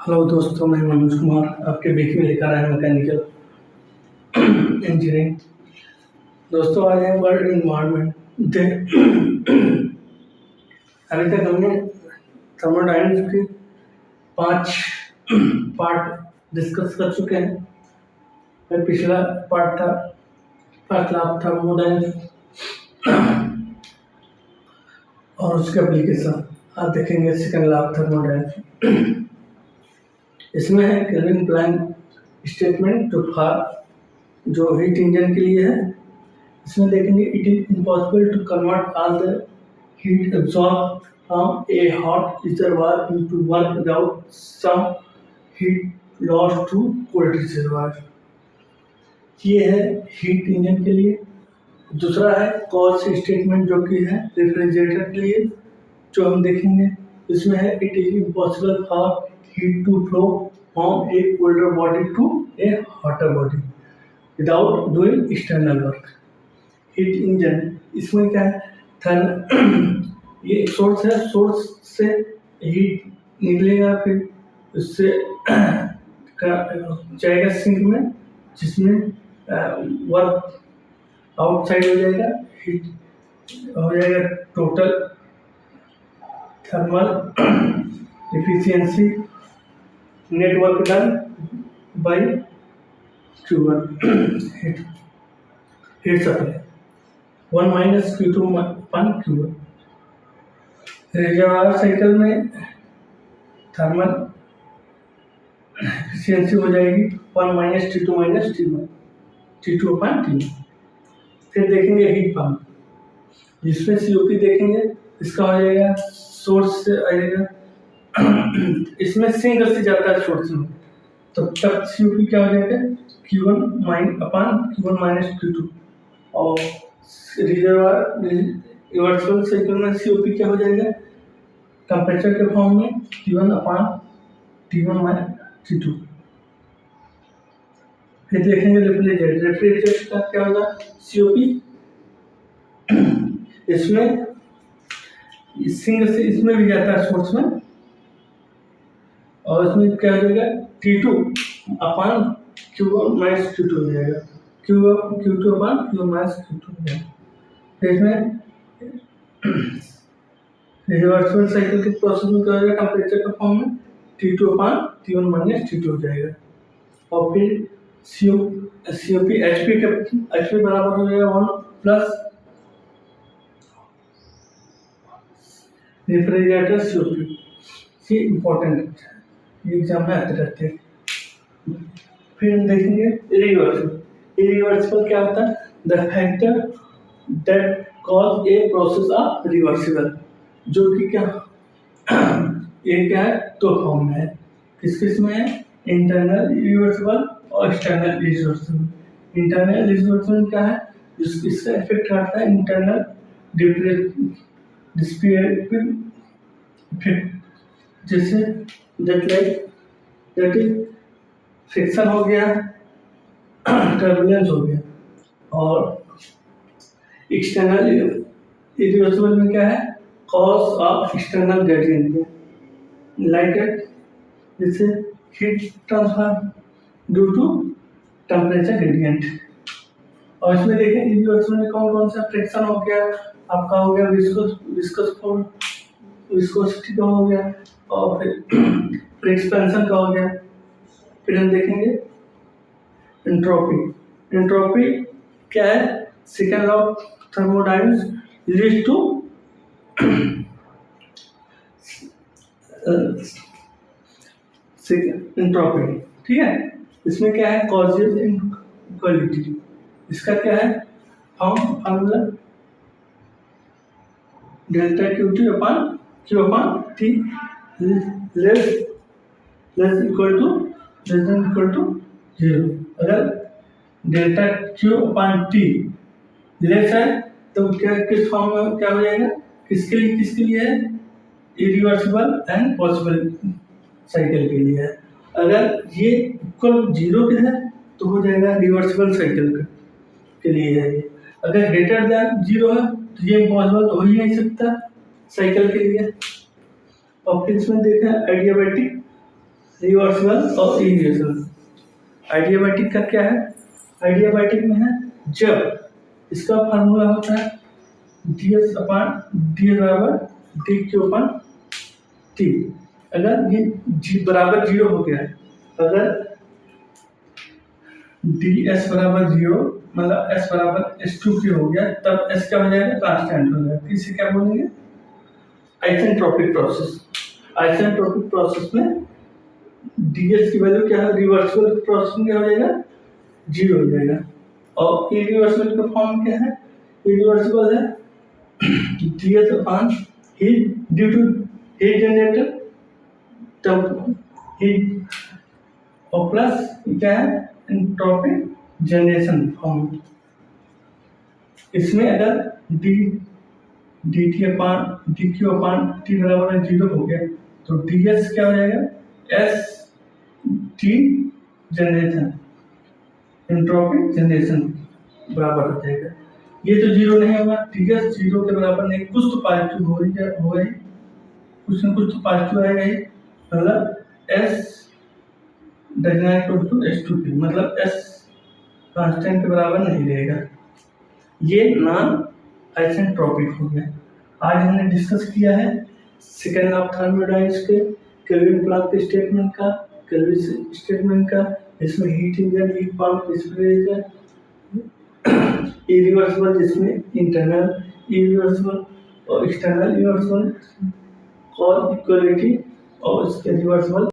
Hello दोस्तों, मैं मनोज कुमार आपके बीच में लेकर आया मैकेनिकल इंजीनियरिंग। दोस्तों, आज है वर्ल्ड इन्वायरमेंट डे। अभी तक हमने थर्मोडायनेमिक्स के 5 पार्ट डिस्कस कर चुके हैं। फिर पिछला पार्ट था फर्स्ट लाभ थर्मोडायनेमिक्स और उसके एप्लीकेशन। आप देखेंगे सेकंड लाभ थर्मोडायनेमिक्स। इसमें है केल्विन प्लैंक स्टेटमेंट जो हीट इंजन के लिए है। इसमें देखेंगे it is impossible to convert all the heat absorb from a hot reservoir into work without some heat loss to cold reservoir. ये है हीट इंजन के लिए। दूसरा है कॉज स्टेटमेंट जो कि है रेफ्रिजरेटर के लिए, जो हम देखेंगे। इसमें है it is impossible for heat to flow from a colder body to a hotter body without doing external work. Heat engine इसमें क्या है, ये सोर्स है, सोर्स से हीट निकलेगा, फिर उससे जाएगा सिंक में, जिसमें वर्क आउटसाइड हो जाएगा, हीट हो जाएगा total thermal efficiency network done by Q1 heat supply 1 minus Q2 upon Q1। Reservoir cycle में थर्मल एफिशिएंसी हो जाएगी 1 minus T2 minus T1, T2 अपन T1। फिर देखेंगे हीट पंप, जिसमें COP देखेंगे, इसका हो जाएगा सोर्स से आएगा, इसमें सिंक से जाता है सोर्स में, तो तब COP क्या हो जाएगा Q1 माइनस Q2। और रिजर्वायर रिवर्सिबल साइकिल में COP क्या हो जाएगा टेम्परेचर के फॉर्म में T1 माइनस T2। फिर देखेंगे रेफ्रिजरेटर का क्या होगा COP, इसमें सिंक से इसमें भी जाता है सोर्स में, और इसमें क्या हो जाएगा T2 अपान Q1 माइनस Q2 हो जाएगा, Q2 अपान Q1 माइनस Q2 हो जाएगा। फिर इसमें रिवर्सिबल साइकिल के प्रोसेस में क्या हो जाएगा टेम्परेचर के फॉर्म में T2 अपान T1 माइनस T2 हो जाएगा। और फिर COP HP बराबर हो जाएगा 1 प्लस रेफ्रिजरेटर COP। ये इम्पोर्टेंट है, ये एग्जाम में आते रहते हैं। फिर हम देखेंगे रिवर्सिबल क्या होता है, the factor that cause a process of reversible, जो कि क्या ये क्या है दो फॉर्म में है। किस में है इंटरनल रिवर्सिबल और एक्सटर्नल रिवर्सिबल। इंटरनल रिवर्सिबल क्या है, इसका इफेक्ट करता है इंटरनल जैसे दैट इज फ्रिक्शन हो गया, टर्बुलेंस हो गया। और एक्सटर्नल इरिवर्सिबल में क्या है cause of external gradient, like जैसे heat transfer due to temperature gradient. और इसमें देखें इरिवर्सिबल में कौन कौन सा फ्रिक्शन हो गया, आपका हो गया विस्कोसिटी का हो गया, और फिर एक्सपेंशन का हो गया। फिर हम देखेंगे एंट्रोपी क्या है, second law of thermodynamics leads to entropy. ठीक है, इसमें क्या है कॉजेज इनइक्वालिटी, इसका क्या है formula delta Q2 upon T less equal to 0। अगर delta Q upon T less है तो क्या किस फॉर्म में क्या हो जाएगा, किसके लिए है इरिवर्सिबल एंड पॉसिबल साइकिल के लिए है। अगर ये इक्वल 0 के है तो हो जाएगा रिवर्सिबल साइकिल के लिए है। अगर ग्रेटर देन 0 है तो ये इम्पॉसिबल हो ही नहीं सकता साइकिल के लिए। और फिर इसमें देखें एडियाबैटिक रिवर्सिबल और इरिवर्सिबल। आइडियाबैटिक का क्या है? आइडियाबैटिक में है जब इसका फार्मूला होता है ds बराबर dq अपन t। अगर ये बराबर 0 हो गया है, अगर ds बराबर 0 मतलब s बराबर s2 हो गया, तब s क्या हो जाएगा? कांस्टेंट हो जाएगा। इसे क्या बोलेंगे? Isentropic process. आइसेंट्रोपिक प्रोसेस में ds की वैल्यू क्या है? रिवर्सिबल प्रोसेस में क्या हो जाएगा? 0 हो जाएगा। और इरिवर्सिबल का फॉर्म क्या है? इरिवर्सिबल है ds upon heat due to heat generator, तब हीट और प्लस क्या है? Entropic generation form. इसमें अगर dq अपॉन t बराबर 0 हो गया तो ds क्या हो जाएगा? s t generation, entropic generation बराबर हो जाएगा। ये तो 0 नहीं होगा, ds 0 के बराबर नहीं, कुछ तो पॉजिटिव होगा ही, कुछ न कुछ तो पॉजिटिव आएगा ही। मतलब s does not equal to s2p, मतलब s कांस्टेंट के बराबर नहीं रहेगा। ये नॉन आइसेंट्रोपिक हो गया। आज हमने डिस्कस किया है सेकेंड लॉ ऑफ थर्मोडायनामिक्स के, केल्विन प्लैंक के स्टेटमेंट का, केल्विन स्टेटमेंट का। इसमें heat engine, heat pump, refrigerator, irreversible जिसमें इंटरनल इरिवर्सिबल और एक्सटर्नल इरिवर्सिबल, और इक्वलिटी और इसके रिवर्सिबल